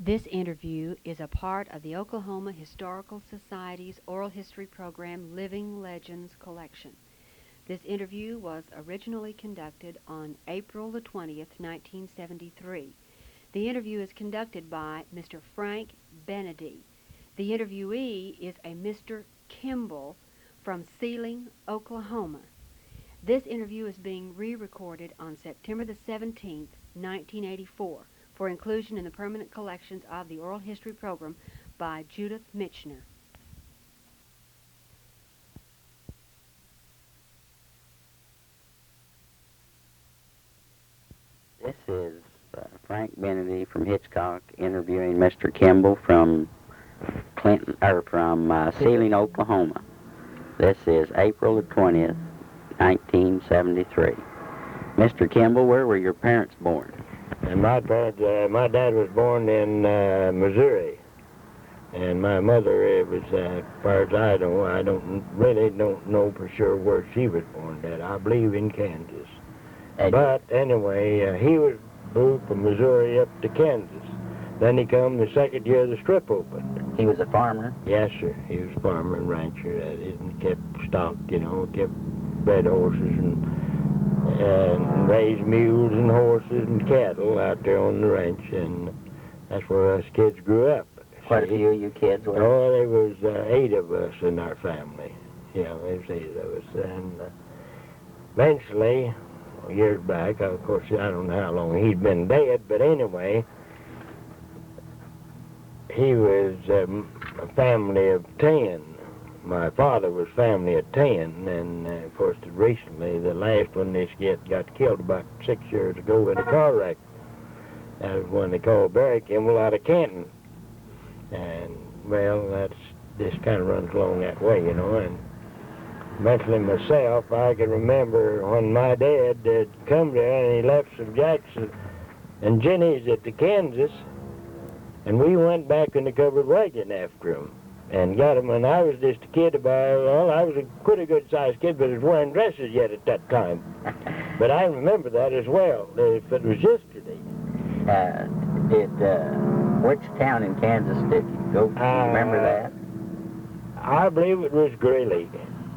This interview is a part of the Oklahoma Historical Society's Oral History Program Living Legends Collection. This interview was originally conducted on April the 20th, 1973. The interview is conducted by Mr. Frank Benedy. The interviewee is a Mr. Kimball from Sealing, Oklahoma. This interview is being re-recorded on September the 17th, 1984, for inclusion in the permanent collections of the Oral History Program by Judith Michener. This is Frank Benedy from Hitchcock interviewing Mr. Kimball from Sealing, Oklahoma. This is April the 20th, 1973. Mr. Kimball, where were your parents born? And my dad was born in Missouri, and my mother, it was, as far as I don't know for sure where she was born at. I believe in Kansas. But anyway, he was moved from Missouri up to Kansas. Then he come the second year the strip opened. He was a farmer? Yes, sir. He was a farmer and rancher. And kept stock, kept bred horses and raised mules and horses and cattle out there on the ranch. And that's where us kids grew up. Quite a few of you kids were? Oh, there was 8 of us in our family. Yeah, there was 8 of us. And eventually, years back, of course, I don't know how long he'd been dead, but anyway, he was a family of 10. My father was family of 10, and of course, recently, the last one this got killed about 6 years ago in a car wreck. That was one they called Barry Kimball out of Canton. And, well, this kind of runs along that way, and mentally myself, I can remember when my dad had come there and he left some Jackson and Jenny's at the Kansas, and we went back in the covered wagon after him and got him. And I was just a kid I was a pretty good-sized kid, but I was wearing dresses yet at that time. But I remember that as well, if it was yesterday. Which town in Kansas did you go to? Do you remember that? I believe it was Greeley.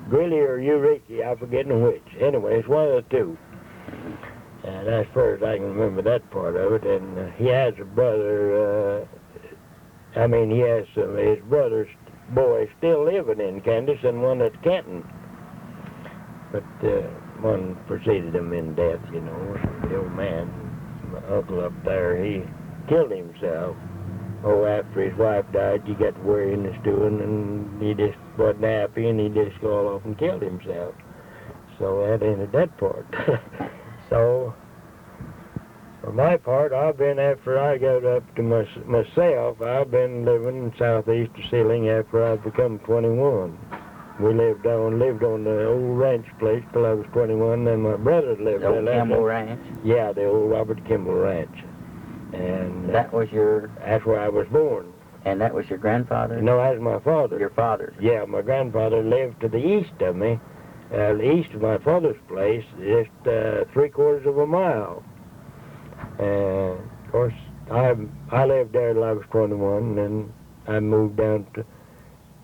Greeley or Eureka, I'm forgetting which. Anyway, it's one of the two. And as far as I can remember that part of it, and he has a brother, he has his brother's boy still living in Kansas and one at Canton. But one preceded him in death, the old man, my uncle up there, he killed himself. Oh, after his wife died, he got worried in the stewing, and he just wasn't happy, and he just got off and killed himself. So that ended that part. So, for my part, after I got up to myself, I've been living in southeast of Sealing after I've become 21. We lived on the old ranch place till I was 21, and my brother lived there. The old Kimball Ranch? Yeah, the old Robert Kimball Ranch. And that's where I was born. And that was your grandfather? No, that was my father. Your father? Yeah, my grandfather lived to the east of me, east of my father's place, just 3/4 of a mile. And of course, I lived there till I was 21, and I moved down to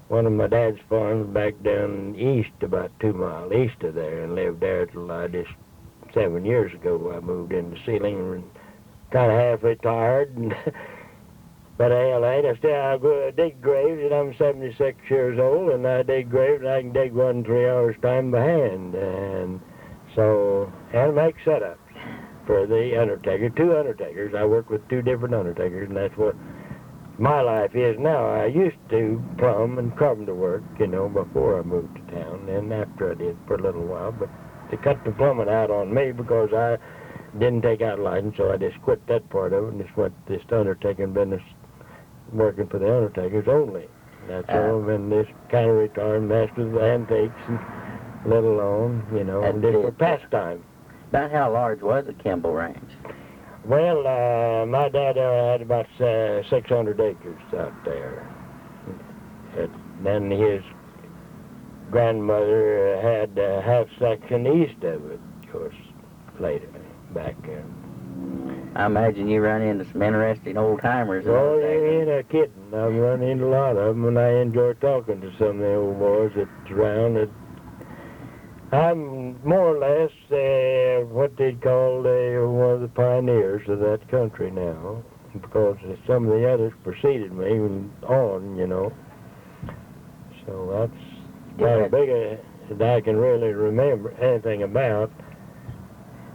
one of my dad's farms back down east, about 2 miles east of there, and lived there till 7 years ago. I moved into Sealing and kind of half retired, but hell, I dig graves, and I'm 76 years old, and I dig graves, and I can dig one in 3 hours' time by hand, and make setups for the undertaker, 2 undertakers. I work with 2 different undertakers, and that's what my life is now. I used to plumb and carpenter work, before I moved to town, and after I did for a little while, but they cut the plumbing out on me because I didn't take out a license, so I just quit that part of it and just went this undertaking business, working for the undertakers only. That's all. I've been this kind of retired master of antiques and let alone, and just for pastime. About how large was the Kimball Ranch? Well, my dad had about 600 acres out there. And then his grandmother had a half section east of it, of course, later, back there. I imagine you run into some interesting old-timers in Oh, those you days. ain't kidding. I've run into a lot of them, and I enjoy talking to some of the old boys that's around. I'm more or less what they'd call one of the pioneers of that country now, because some of the others preceded me on, you know. So that's about as big as I can really remember anything about.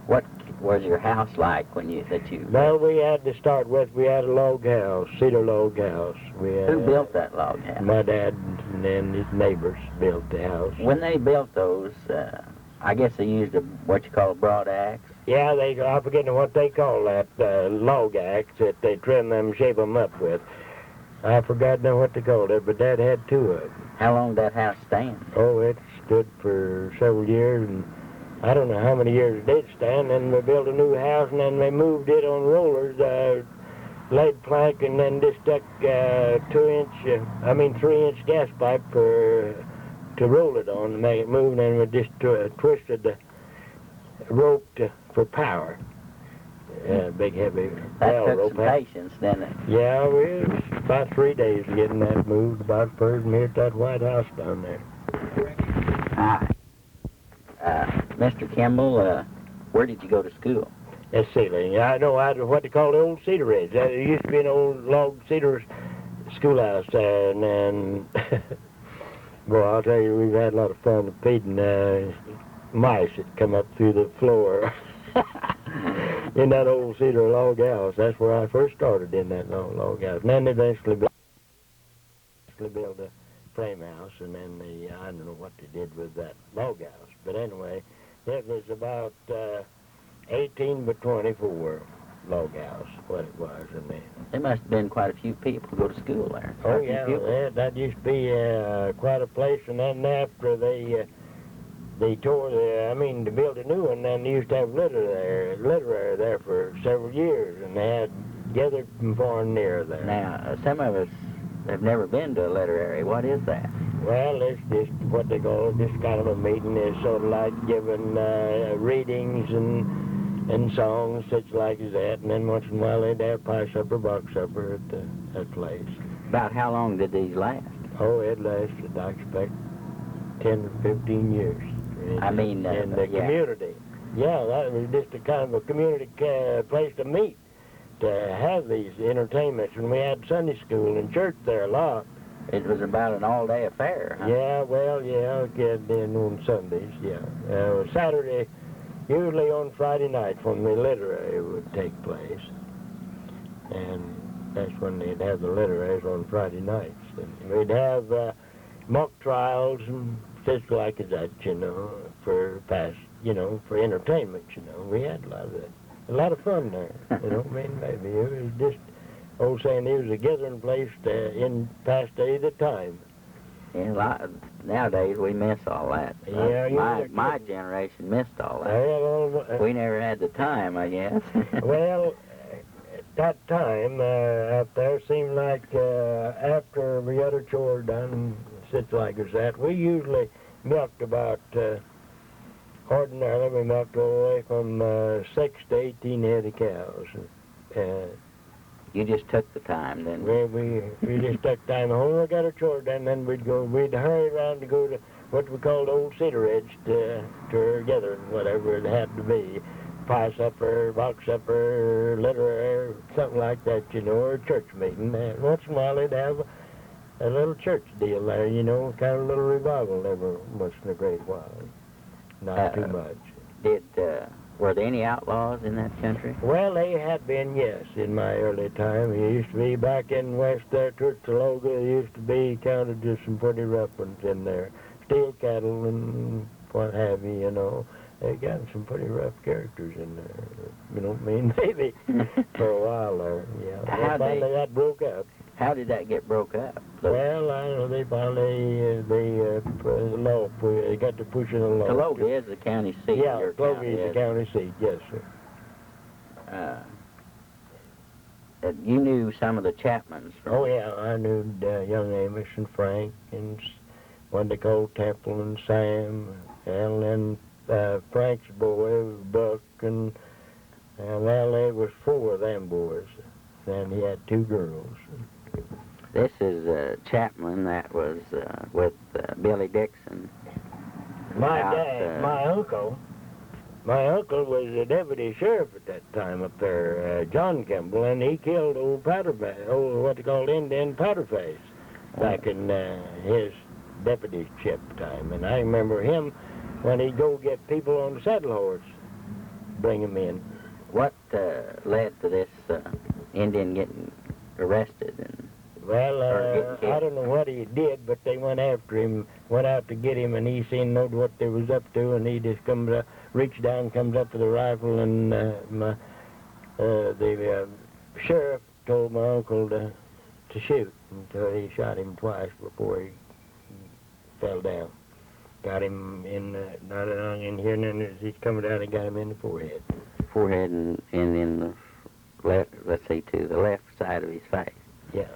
What was your house like when you Well, we had to start with, we had a log house, cedar log house. Who built that log house? My dad and then his neighbors built the house. When they built those, I guess they used what you call a broad axe? Yeah, I forget what they call that, log axe that they trim them, shape them up with. I forgot now what they called it, but Dad had two of them. How long did that house stand? Oh, it stood for several years, and I don't know how many years it did stand. Then we built a new house, and then they moved it on rollers, lead plank, and then just stuck 3-inch gas pipe to roll it on to make it move, and then we just twisted the rope for power. Big heavy that took rope. Some patience, didn't it? Yeah, it was about 3 days getting that moved, about first and hit that White House down there. Hi. Mr. Kimball, where did you go to school? At Sealing. I know what they call the old Cedar Ridge. There used to be an old log cedar schoolhouse there, and then, boy, I'll tell you, we've had a lot of fun feeding mice that come up through the floor in that old cedar log house. That's where I first started, in that log house. And then they eventually built a frame house, and then I don't know what they did with that log house. But anyway, it was about 18 by 24 log house, what it was. And then There must have been quite a few people who go to school there. Oh, yeah, that used to be quite a place. And then after they tore to build a new one, then they used to have literary there for several years, and they had gathered from far and near there. Now, some of us have never been to a literary. What is that? Well, it's just what they call just kind of a meeting. It's sort of like giving readings and songs, such like as that, and then once in a while they'd have pie supper, box supper at that place. About how long did these last? Oh, it lasted, I expect, 10 or 15 years. In the community. Yeah, that was just a kind of a community place to meet, to have these entertainments. And we had Sunday school and church there a lot. It was about an all-day affair, huh? Yeah, well, yeah, then on Sundays, yeah. Saturday, usually on Friday nights when the literary would take place. And that's when they'd have the literaries on Friday nights. And we'd have mock trials and just like that, for for entertainment, We had a lot of fun there, maybe it was just, saying it was a gathering place in past days of time. Yeah, nowadays we miss all that. Yeah, my generation missed all that. We never had the time, I guess. Well, at that time out there seemed like after we got our chore done, such like as that, we usually milked about, ordinarily we milked all the way from 6 to 18 head of cows. You just took the time, didn't you? We just took time. When we got our chore done, then we'd hurry around to go to what we called Old Cedar Ridge together, whatever it had to be. Pie supper, box supper, literary, something like that, or a church meeting. Once in a while they'd have a little church deal there, kind of a little revival every once in a great while. Not too much. Were there any outlaws in that country? Well, they had been, yes, in my early time. It used to be back in west there, Tootsaloga, there used to be counted just some pretty rough ones in there. Steel cattle and what have you, They got some pretty rough characters in there. Maybe for a while there, yeah. Finally that broke up. How did that get broke up? Well, I don't know, they finally, they got to pushing the law. Taloga is the county seat. Yeah, Taloga is the county seat, yes, sir. You knew some of the Chapmans. Oh, yeah, I knew young Amos and Frank and what they called Temple and Sam, and then Frank's boy, Buck, and Well, there was 4 of them boys, and he had 2 girls. This is Chapman that was with Billy Dixon. My Out, dad, my uncle was a deputy sheriff at that time up there, John Kimball, and he killed old what they called Indian Powderface back in his deputyship time. And I remember him when he'd go get people on the saddle horse, bring them in. What led to this Indian getting arrested? Well, I don't know what he did, but they went after him, went out to get him, and he seen what they was up to, and he just reached down, comes up with a rifle, and the sheriff told my uncle to shoot until he shot him twice before he fell down. Got him not in here, and then as he's coming down, he got him in the forehead. Forehead and in the left, let's see, to the left side of his face. Yeah.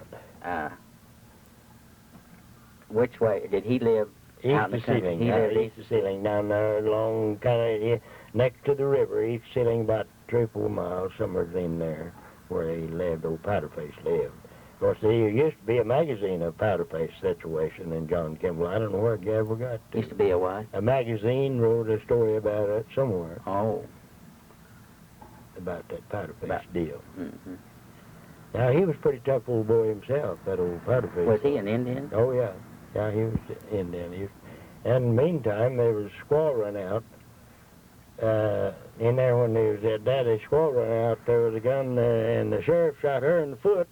Which way did he live? East of Sealing. East of Sealing, down there along kind of next to the river. East of Sealing, about 3 or 4 miles, somewhere in there where he lived, old Powderface lived. Of course, there used to be a magazine of Powderface situation in John Kimball. I don't know where it ever got to. Used to be a what? A magazine wrote a story about it somewhere. Oh. About that Powderface deal. Mm-hmm. Now, he was a pretty tough old boy himself, that old Powderface. Was he an Indian? Oh, yeah. Yeah, he was Indian. And in the meantime, there was a squaw run out. In there when there was that daddy squaw run out, there was a gun, and the sheriff shot her in the foot.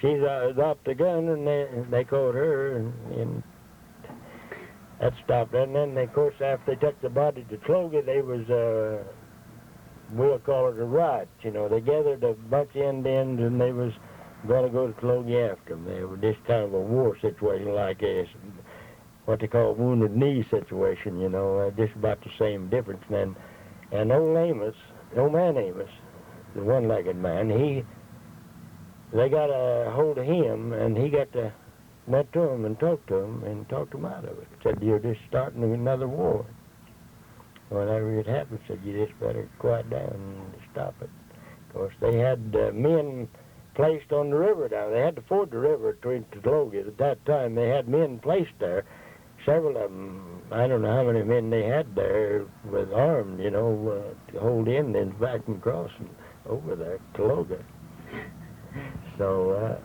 She dropped the gun, and they caught her, and that stopped. And then, of course, after they took the body to Clogie, they was... we'll call it a riot, you know. They gathered a bunch of Indians, and they was going to go to Clogie after them. They were just kind of a war situation, like what they call a wounded knee situation, you know, just about the same difference. And old man Amos, the one-legged man, they got a hold of him, and he went to him and talked to him out of it. Said, you're just starting another war. Whenever it happens, said, you just better quiet down and stop it. Of course, they had men placed on the river down. They had to ford the river to Clogie. At that time, they had men placed there. Several of them, I don't know how many men they had there with armed, you know, to hold Indians back and across and over there to Clogie. So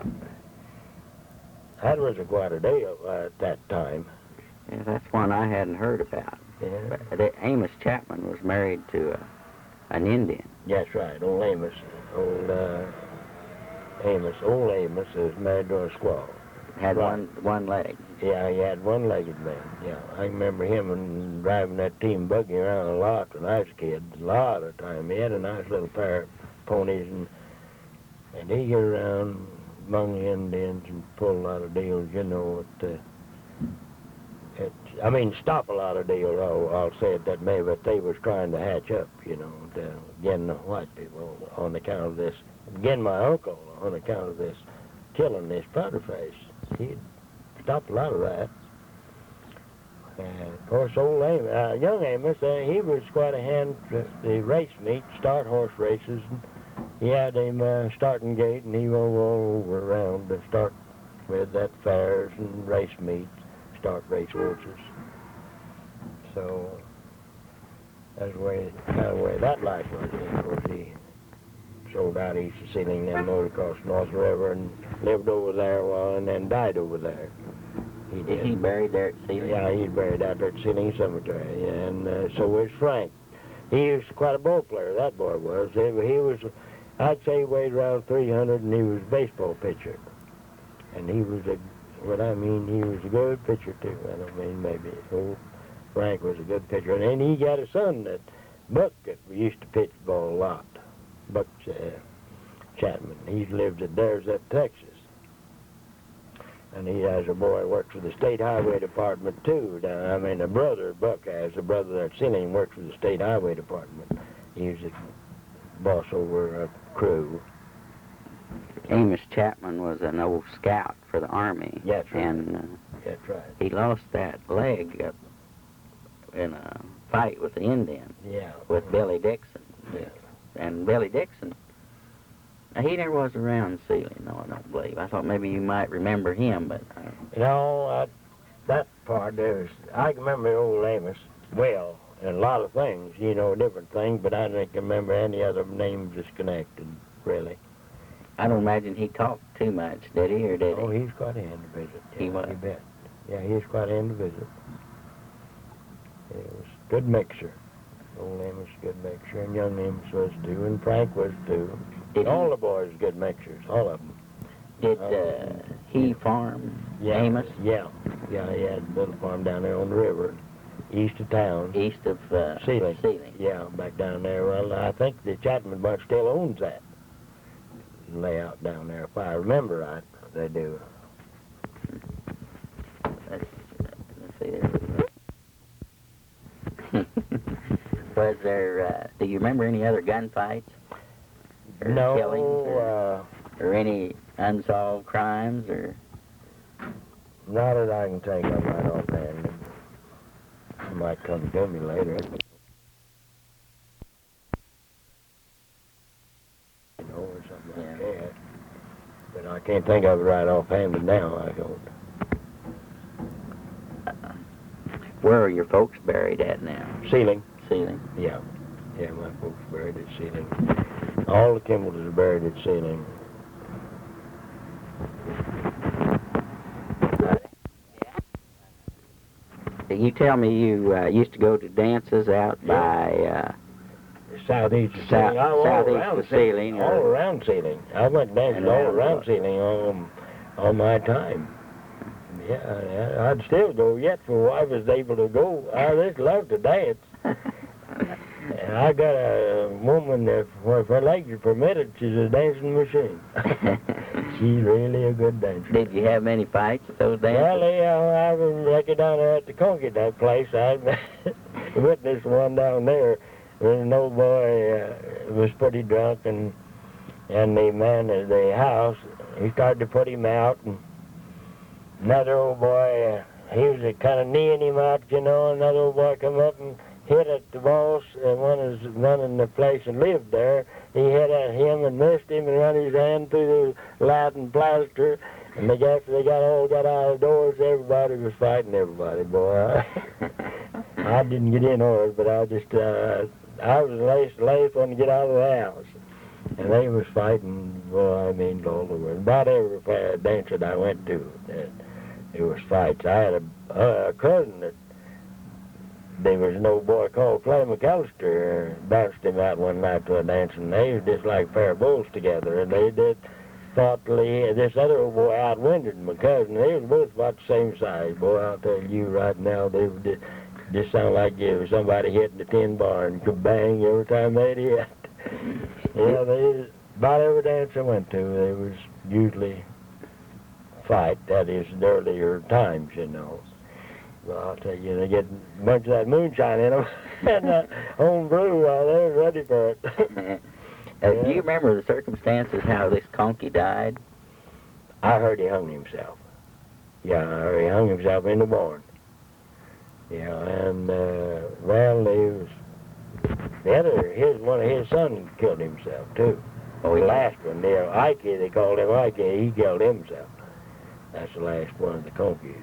that was quite a deal at that time. Yeah, that's one I hadn't heard about. Yeah. But Amos Chapman was married to an Indian. That's right, old Amos. Old Amos is married to a squaw. Had right. one leg. Yeah, he had one-legged man. Yeah, I remember him driving that team buggy around a lot when I was a kid. A lot of time. He had a nice little pair of ponies, and he'd get around among the Indians and pull a lot of deals, you know. Stop a lot of deals, I'll say it that way, but they was trying to hatch up, you know, again the white people on account of this. Again, my uncle, on account of this, killing this Powderface. He'd stopped a lot of that. And, of course, old young Amos, he was quite a hand at the race meet, start horse races. And he had him starting gate, and he went all over around to start with that fairs and race meets, start race horses. So that's kind of the way that life was. Of course, he sold out east of Sealing, then moved across North River and lived over there a while, and then died over there. He did. Is he buried there at Sealing? Yeah, he's buried out there at Sealing Cemetery, and so was Frank. He was quite a ball player, that boy was. He was, I'd say he weighed around 300, and he was a baseball pitcher. And he was he was a good pitcher, too. I don't mean maybe. Old Frank was a good pitcher. And then he got a son, Buck, that used to pitch ball a lot. Buck Chapman. He lives at Texas. And he has a boy who works for the State Highway Department, too. A brother, Buck has a brother that's in him, works for the State Highway Department. He's a boss over a crew. Amos Chapman was an old scout for the Army. That's right. And that's right. He lost that leg in a fight with the Indian. Yeah. With Billy Dixon. Yeah. and Billy Dixon. Now, he never was around Sealing, though, I don't believe. I thought maybe you might remember him, but... That part there is... I can remember old Amos well, and a lot of things, different things, but I don't remember any other names that's connected, really. I don't imagine he talked too much, did he, or did he? Oh, he's quite in to visit. He was? You bet. Yeah, he's quite in to visit. It was a good mixture. Old Amos, good mixture, and young Amos was too, and Frank was too. All the boys good mixers, all of them. Did he farm Amos? Yeah, he had a little farm down there on the river, east of town. East of Sealing. Sealing. Yeah, back down there. Well, I think the Chapman bunch still owns that layout down there, if I remember right. They do. Let's see there. Was there, do you remember any other gunfights? Or No, killings? Or any unsolved crimes? Or not that I can think of right offhand. It might come to me later. Or something like that. But I can't think of it right offhand now, I don't. Where are your folks buried at now? Sealing. Sealing. Yeah. Yeah, my folks buried at Sealing. All the Kimballs are buried at Sealing. You tell me you used to go to dances out by Southeast of Sealing. southeast of Sealing. All around Sealing. I went dancing all around Sealing all my time. Yeah, I'd still go yet for I was able to go. I just love to dance. And I got a woman that, if her legs are permitted, she's a dancing machine. She's really a good dancer. Did you have many fights at those dances? Well, I was lucky down there at the Conky, that place. I witnessed one down there. An old boy was pretty drunk, and the man at the house, he started to put him out, and another old boy, he was kind of kneeing him out, another old boy come up and hit at the boss, and one is running the place and lived there. He hit at him and missed him and run his hand through the Latin plaster. And after they got out of the doors, everybody was fighting everybody, boy. I didn't get in on it, but I was the last one to get out of the house. And they was fighting, boy, I mean, all over. About every dance that I went to, there was fights. I had a cousin that there was an old boy called Clay McAllister, bounced him out one night to a dance, and they was just like a pair of bulls together, and they did thoughtfully. This other old boy outwinded my cousin. They was both about the same size. Boy, I'll tell you right now, they would just sound like it was somebody hitting a tin barn, bang every time they'd hit. Yeah, about every dance I went to, there was usually fight. That is, in the earlier times, Well, I'll tell you, they get a bunch of that moonshine in them and home brew while they're ready for it. Do you remember the circumstances how this Conky died? I heard he hung himself. Yeah, I heard he hung himself in the barn. Yeah, and, well, one of his sons killed himself, too. Oh, the last one there, Ike, they called him Ike, he killed himself. That's the last one of the Conky.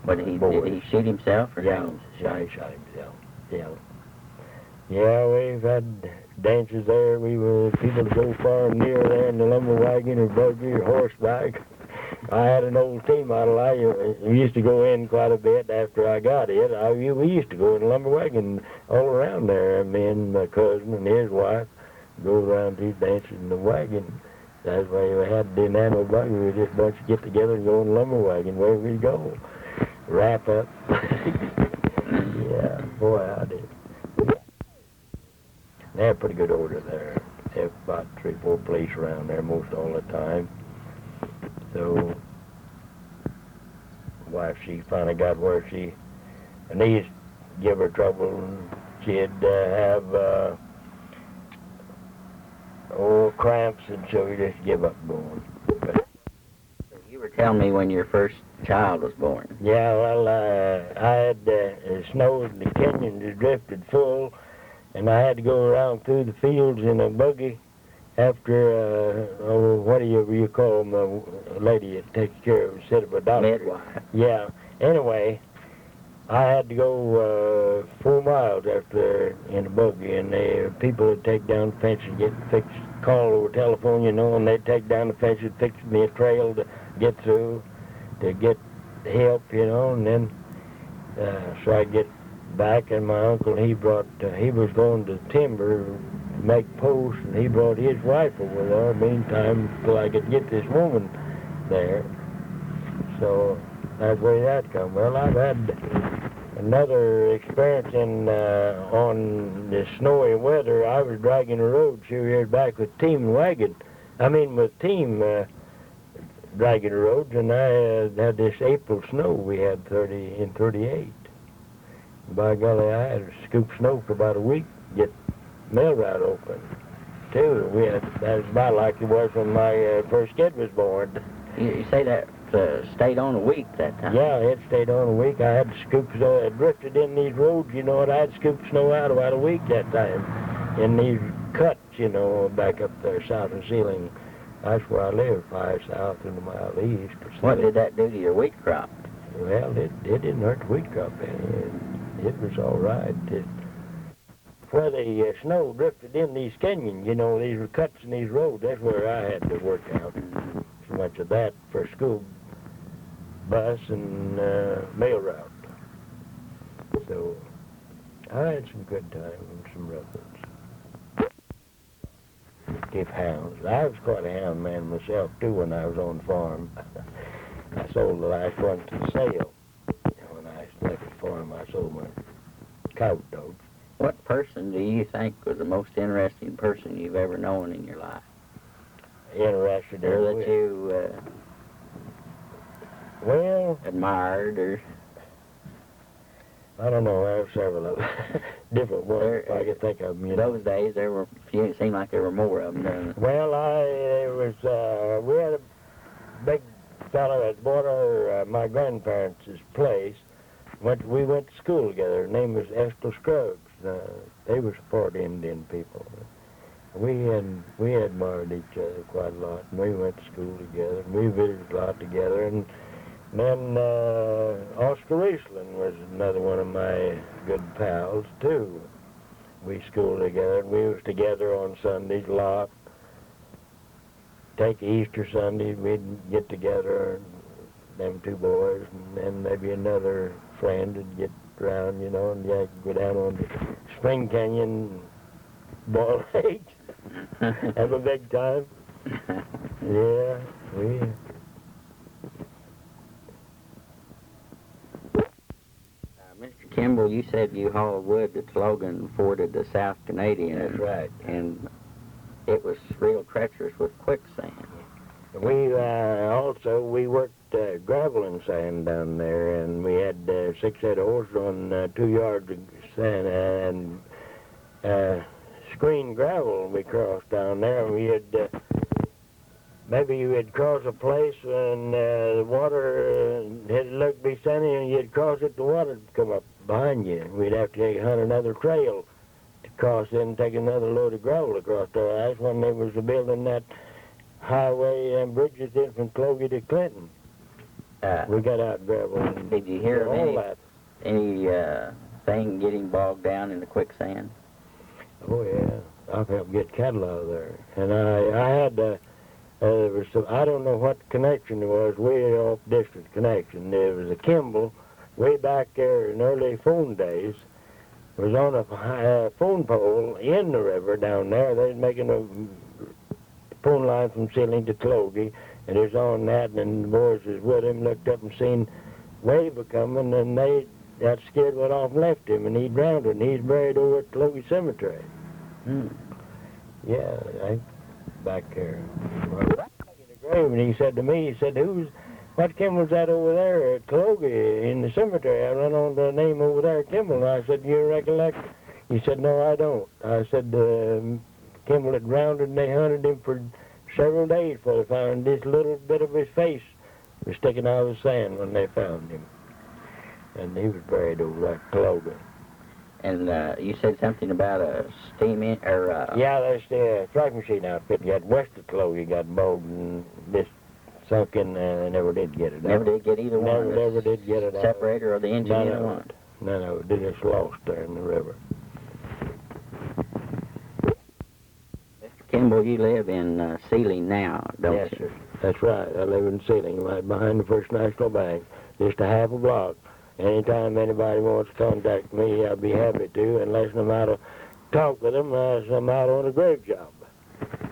But did he shoot himself or yeah, he shot himself. Yeah. Yeah, we've had dances there. We were people to go far and near there in the lumber wagon or buggy or horseback. I had an old T model. I used to go in quite a bit after I got it. We used to go in the lumber wagon all around there. Me and my cousin and his wife go around these dances in the wagon. That's why we had the nano buggy. We just bunch get together and go in the lumber wagon where we go. Wrap up. Yeah, boy, I did. They have pretty good order there. They have about 3 or 4 police around there most all the time. So, wife, she finally got where her knees give her trouble, and she'd have cramps, and so we just give up going. But, you were telling me when your first child was born. Yeah, well, I had it snowed, and the canyons had drifted full, and I had to go around through the fields in a buggy after, what do you call them, a lady that takes care of instead of a doctor. Midwife. Yeah. Anyway, I had to go 4 miles after in a buggy, and the people would take down the fence and get fixed, call over telephone, and they'd take down the fence and fix me a trail to get through, to get help, and then so I get back, and my uncle, he was going to timber to make posts, and he brought his wife over there meantime till I could get this woman there. So that's where that come. Well, I've had another experience on the snowy weather. I was dragging a road a few years back with team wagon. With team dragging the roads, and I had this April snow we had 38. By golly, I had to scoop snow for about a week to get mail route open, too. That was about like it was when my first kid was born. You say that stayed on a week that time? Yeah, it stayed on a week. I had to scoop snow. It drifted in these roads, and I had to scoop snow out about a week that time. In these cuts, back up there south of Sealing. That's where I live, 5 south and a mile east. What did that do to your wheat crop? Well, it didn't hurt the wheat crop any. It was all right. Where the snow drifted in these canyons, these cuts in these roads, that's where I had to work out. So much of that for school bus and mail route. So I had some good time and some rough ones. Keep hounds. I was quite a hound man myself, too, when I was on the farm. I sold the last one to sale. When I left the farm, I sold my cow dogs. What person do you think was the most interesting person you've ever known in your life? Interested in Or that you well, admired, or... I don't know. I have several of them. Different ones, if I can think of them. Those days, it seemed like there were more of them, doesn't it? Well, we had a big fellow that bought my grandparents' place. We went to school together. His name was Estel Scruggs. They were part Indian people. We admired each other quite a lot, and we went to school together, and we visited a lot together, and then Oscar Riesling was another one of my good pals, too. We schooled together, and we was together on Sundays a lot. Take Easter Sunday, we'd get together, them two boys, and then maybe another friend would get around, and go down on the Spring Canyon, boil eggs, have a big time. Yeah, Mr. Kimball, you said you hauled wood to Tologa and forded the South Canadian. That's right. And it was real treacherous with quicksand. We we worked gravel and sand down there, and we had 6 head of horses on 2 yards of sand and screened gravel we crossed down there. We had maybe you would cross a place and the water had looked to be sunny, and you'd cross it, the water would come up behind you. We'd have to hunt another trail to cross in and take another load of gravel across there. That's when they was building that highway and bridges in from Clogie to Clinton. We got out gravel. And did you hear of any thing getting bogged down in the quicksand? Oh, yeah. I've helped get cattle out of there. And I had there was some, I don't know what connection it was, way off district connection. There was a Kimball way back there in early phone days. It was on a phone pole in the river down there. They was making a phone line from Sealing to Clogie, and it was on that, and the boys was with him, looked up and seen wave a-coming, and they got scared, went off and left him, and he drowned, and he's buried over at Clogie Cemetery. Yeah, back there. In the grave, and he said to me, what Kimball was that over there at Clogie in the cemetery? I run on the name over there, Kimball, and I said, you recollect? He said, no, I don't. I said, Kimball had drowned, and they hunted him for several days before they found this little bit of his face was sticking out of the sand when they found him. And he was buried over at Clogie. And you said something about a steam in, or Yeah, that's the frac machine outfit. You had Westerlo, you got bowed and just sunk in there, and they never did get it never out. did get either one. Never did get it out. Separator or the engine, None either of one. it. None of it. They just lost there in the river. Mr. Kimball, you live in Sealing now, don't Yes, you? sir. That's right. I live in Sealing, right behind the First National Bank, just a half a block. Anytime anybody wants to contact me, I'll be happy to, unless I'm out to talk with them, I'm out on a grave job.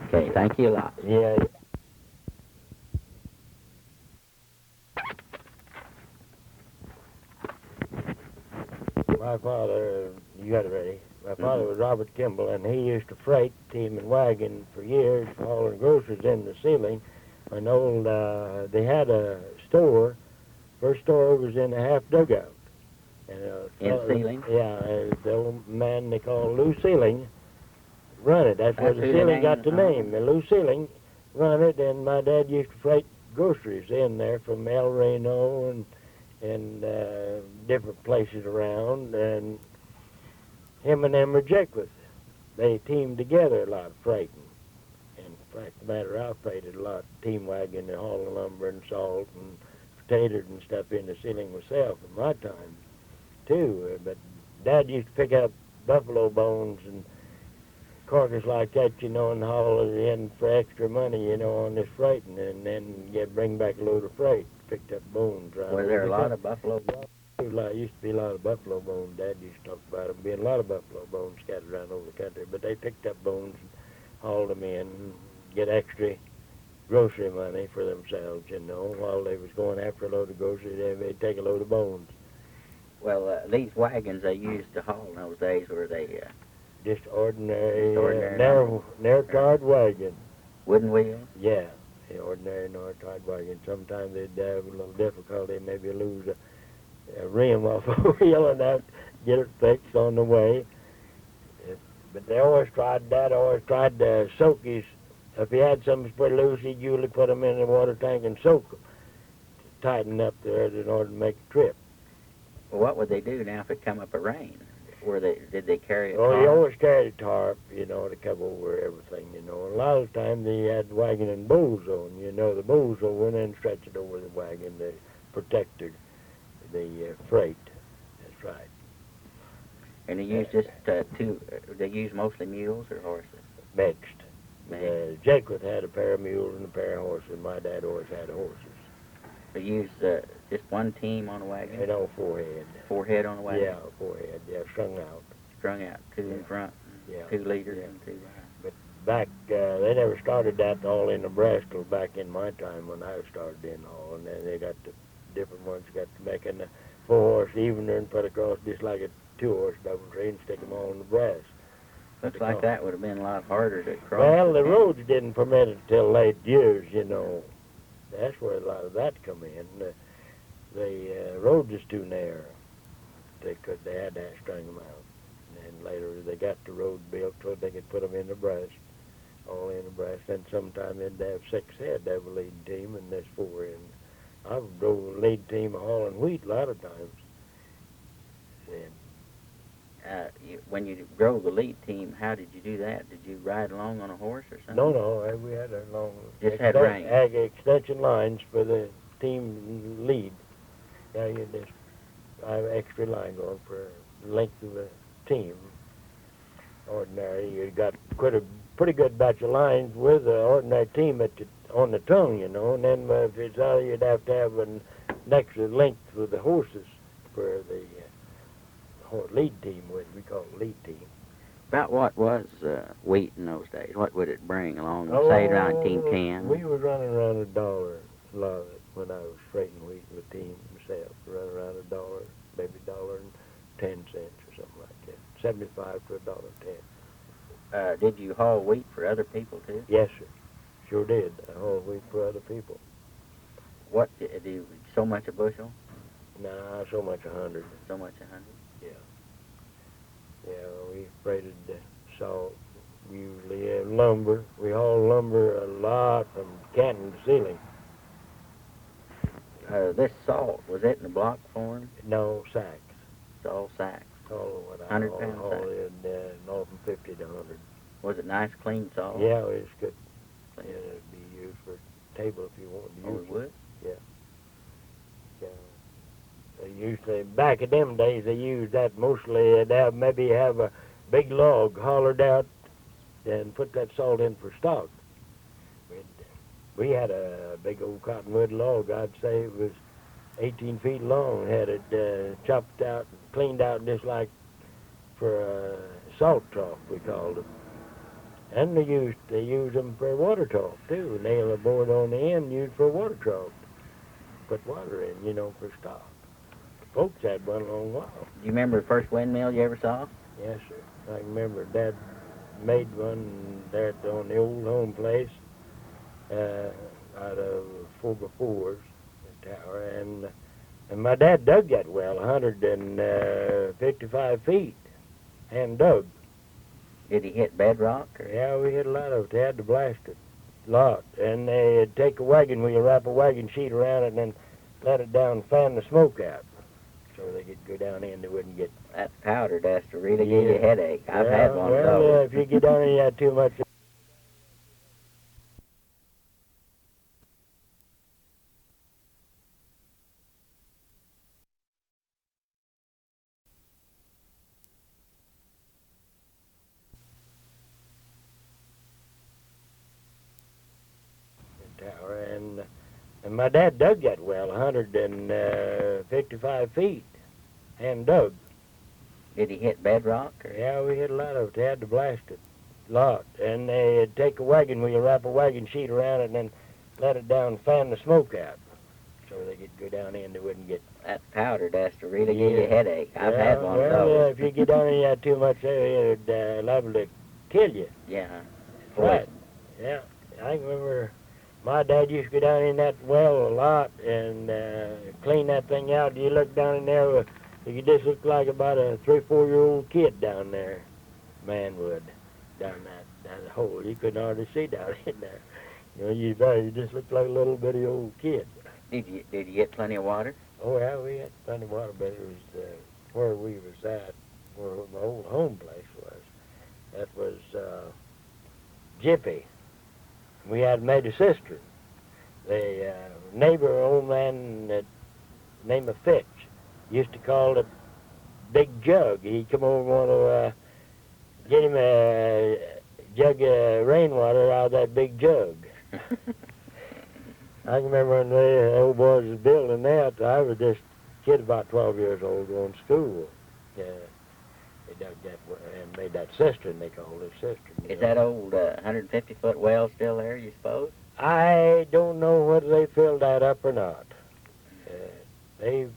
Okay, thank you a lot. Yeah. My father, you got it ready. My father was Robert Kimball, and he used to freight team and wagon for years, hauling groceries in the Ceiling. An old, they had a store. First store was in a half dugout. And, In Sealing? Yeah, the old man they called Lou Sealing run it. That's where That's the who they Sealing got named, the name. And Lou Sealing run it, and my dad used to freight groceries in there from El Reno and different places around, and him and them were Jequith. They teamed together a lot of freighting. And in fact, the matter, I freighted a lot, team wagon and hauling lumber and salt and potatoes and stuff in the Ceiling myself in my time, too. But Dad used to pick up buffalo bones and carcass like that, you know, and haul it in for extra money, you know, on this freighting, and then bring back a load of freight. Picked up bones. Right. Was there a lot of buffalo? Used to be a lot of buffalo bones. Dad used to talk about them being a lot of buffalo bones scattered around over the country. But they picked up bones and hauled them in, and get extra grocery money for themselves, you know. While they was going after a load of groceries, they'd take a load of bones. Well, these wagons they used to haul in those days, were they Just ordinary, ordinary narrow-tarred wagon. wooden wheels? Yeah, the ordinary narrow-tarred wagon. Sometimes they'd have a little difficulty, maybe lose a rim off a wheel and have to get it fixed on the way. But they always tried, Dad always tried to soak his, if he had something pretty loose, he'd usually put them in the water tank and soak them, to tighten up there in order to make the trip. Well, what would they do now if it come up a rain? Did they carry a Oh, tarp? he always carried a tarp, you know, to cover over everything, you know. A lot of the time they had the wagon and bulls on, you know. The bulls will went in and stretch it over the wagon to protect the freight. That's right. And they used just they used mostly mules or horses? Mixed. Mixed. Jequith had a pair of mules and a pair of horses. My dad always had horses. They used just one team on a wagon? You know, four-head. Four-head on a wagon? Yeah, four-head. Yeah, strung out. Strung out, two in front, 2 leaders and 2 behind. But back, they never started that all in Nebraska till back in my time when I started in all. And then they got the different ones, got to making the 4-horse evener and put across just like a 2-horse double tree and stick them all in the brass. Looks like that would have been a lot harder to cross. Well, the roads didn't permit it till late years, you know. That's where a lot of that come in. The roads is too narrow. They had to string them out. And later they got the road built so they could put them in the breast, all in the breast. And sometimes they'd have 6 head, they have a lead team, and there's 4 in. I've drove a lead team hauling wheat a lot of times. And when you drove the lead team, how did you do that? Did you ride along on a horse or something? No, we had a long extension lines for the team lead. Yeah, you just have extra line going for the length of the team. Ordinary, you got pretty good batch of lines with the ordinary team on the tongue, you know. And then if it's out, you'd have to have an extra length with the horses for the lead team, what we call it lead team. About what was wheat in those days? What would it bring along, say, around 1910? We were running around $1 a lot of it when I was freighting wheat with the team myself. Running around $1, maybe $1.10 or something like that. 75 to $1.10. Did you haul wheat for other people, too? Yes, sir. Sure did. I hauled wheat for other people. What, so much a bushel? Nah, so much 100. So much 100? Yeah, we freighted salt, usually lumber. We hauled lumber a lot from Canton to Sealing. This salt, was it in the block form? No, sacks. It's all sacks. Oh, what I 100-pound haul size. in north from 50 to 100. Was it nice, clean salt? Yeah, it's good. Clean. Yeah, it'd be used for a table if you want to Oh, use it it. would? Yeah. They usually, back in them days, they used that mostly. They'd maybe have a big log hollowed out and put that salt in for stock. We had a big old cottonwood log. I'd say it was 18 feet long. Had it chopped out, cleaned out just like for a salt trough, we called it. And they used them for a water trough too. Nail a board on the end, used for a water trough. Put water in, for stock. Folks had one a long while. Do you remember the first windmill you ever saw? Yes, sir. I remember Dad made one there on the old home place out of 4x4s, the tower, and my dad dug that well, 155 feet, hand dug. Did he hit bedrock? Or? Yeah, we hit a lot of it. They had to blast it, a lot, and they'd take a wagon wheel, wrap a wagon sheet around it, and then let it down, fan the smoke out, so they could go down in. They wouldn't get. That powder dust to really give you a headache. I've had one of well, those. if you get down in that too much. Tower, and my dad dug that well, 155 feet, hand dug. Did he hit bedrock? Or? Yeah, we hit a lot of it. They had to blast it, a lot, and they'd take a wagon wheel, wrap a wagon sheet around it, and then let it down, fan the smoke out, so they could go down in. They wouldn't get. That powder dust to really give you a headache. I've had one of well, those. if you get down in that too much, it'd liable to kill you. Yeah. Right. Yeah, I remember. My dad used to go down in that well a lot and clean that thing out. You look down in there, you just look like about a 3 or 4 year old kid down there. Man would down that hole. You couldn't hardly see down in there. You just looked like a little bitty old kid. Did you get plenty of water? Oh yeah, we had plenty of water, but it was where we was at, where my old home place was. That was Jiffy. We had made a cistern. The neighbor, old man, named of Fitch, used to call it Big Jug. He'd come over and want to get him a jug of rainwater out of that big jug. I can remember when the old boys was building that, I was just a kid about 12 years old going to school. They dug that and made that cistern, they called it cistern. Is that old 150-foot well still there, you suppose? I don't know whether they filled that up or not. They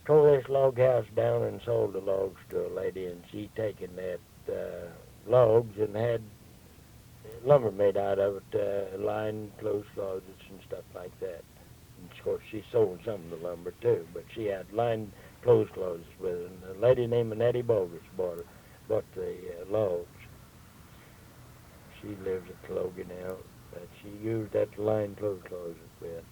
tore this log house down and sold the logs to a lady, and she taken that logs and had lumber made out of it, lined clothes closets and stuff like that. And of course, she sold some of the lumber too, but she had lined clothes closets with it. And a lady named Nettie Bogus bought the logs. She lives at Clogie now, but she used that lined clothes closet with.